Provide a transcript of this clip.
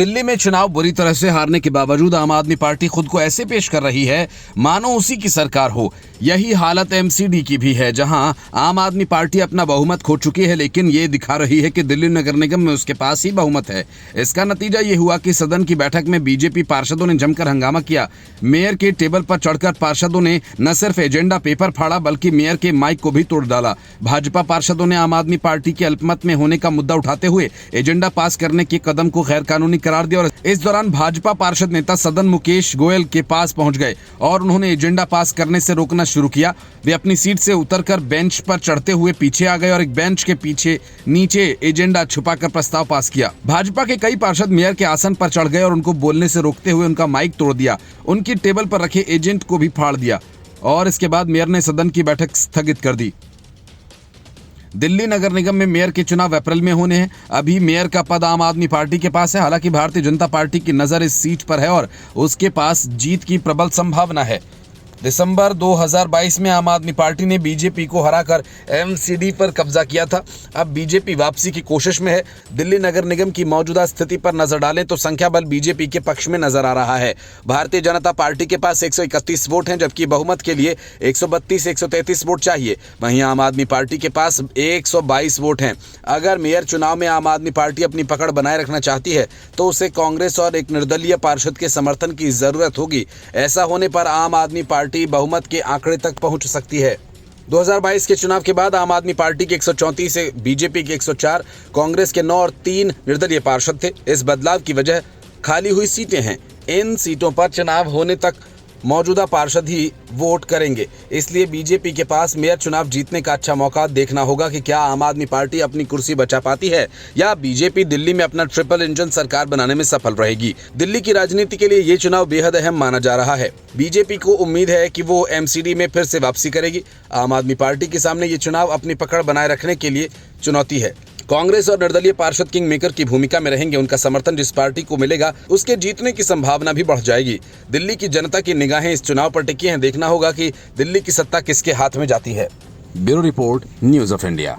दिल्ली में चुनाव बुरी तरह से हारने के बावजूद आम आदमी पार्टी खुद को ऐसे पेश कर रही है मानो उसी की सरकार हो। यही हालत एमसीडी की भी है, जहां आम आदमी पार्टी अपना बहुमत खो चुकी है, लेकिन ये दिखा रही है कि दिल्ली नगर निगम में उसके पास ही बहुमत है। इसका नतीजा ये हुआ कि सदन की बैठक में बीजेपी पार्षदों ने जमकर हंगामा किया। मेयर के टेबल पर चढ़कर पार्षदों ने न सिर्फ एजेंडा पेपर फाड़ा, बल्कि मेयर के माइक को भी तोड़ डाला। भाजपा पार्षदों ने आम आदमी पार्टी के अल्पमत में होने का मुद्दा उठाते हुए एजेंडा पास करने के कदम को गैर कानूनी करार दिया और इस दौरान भाजपा पार्षद नेता सदन मुकेश गोयल के पास पहुंच गए और उन्होंने एजेंडा पास करने से रोकना शुरू किया। वे अपनी सीट से उतरकर बेंच पर चढ़ते हुए पीछे आ गए और एक बेंच के पीछे नीचे एजेंडा छुपाकर प्रस्ताव पास किया। भाजपा के कई पार्षद मेयर के आसन पर चढ़ गए और उनको बोलने से रोकते हुए उनका माइक तोड़ दिया, उनकी टेबल पर रखे एजेंट को भी फाड़ दिया और इसके बाद मेयर ने सदन की बैठक स्थगित कर दी। दिल्ली नगर निगम में मेयर के चुनाव अप्रैल में होने हैं। अभी मेयर का पद आम आदमी पार्टी के पास है। हालांकि भारतीय जनता पार्टी की नजर इस सीट पर है और उसके पास जीत की प्रबल संभावना है। दिसंबर 2022 में आम आदमी पार्टी ने बीजेपी को हराकर एमसीडी पर कब्जा किया था। अब बीजेपी वापसी की कोशिश में है। दिल्ली नगर निगम की मौजूदा स्थिति पर नजर डालें तो संख्या बल बीजेपी के पक्ष में नजर आ रहा है। भारतीय जनता पार्टी के पास 131 वोट हैं, जबकि बहुमत के लिए 132-133 वोट चाहिए। वहीं आम आदमी पार्टी के पास 122 वोट हैं। अगर मेयर चुनाव में आम आदमी पार्टी अपनी पकड़ बनाए रखना चाहती है तो उसे कांग्रेस और एक निर्दलीय पार्षद के समर्थन की जरूरत होगी। ऐसा होने पर आम आदमी पार्टी बहुमत के आंकड़े तक पहुंच सकती है। 2022 के चुनाव के बाद आम आदमी पार्टी के 134 से बीजेपी के 104, कांग्रेस के 9 और 3 निर्दलीय पार्षद थे। इस बदलाव की वजह खाली हुई सीटें हैं। इन सीटों पर चुनाव होने तक मौजूदा पार्षद ही वोट करेंगे, इसलिए बीजेपी के पास मेयर चुनाव जीतने का अच्छा मौका। देखना होगा कि क्या आम आदमी पार्टी अपनी कुर्सी बचा पाती है या बीजेपी दिल्ली में अपना ट्रिपल इंजन सरकार बनाने में सफल रहेगी। दिल्ली की राजनीति के लिए ये चुनाव बेहद अहम माना जा रहा है। बीजेपी को उम्मीद है कि वो एमसीडी में फिर से वापसी करेगी। आम आदमी पार्टी के सामने ये चुनाव अपनी पकड़ बनाए रखने के लिए चुनौती है। कांग्रेस और निर्दलीय पार्षद किंग मेकर की भूमिका में रहेंगे। उनका समर्थन जिस पार्टी को मिलेगा उसके जीतने की संभावना भी बढ़ जाएगी। दिल्ली की जनता की निगाहें इस चुनाव पर टिकी हैं। देखना होगा कि दिल्ली की सत्ता किसके हाथ में जाती है। Bureau report, news of India.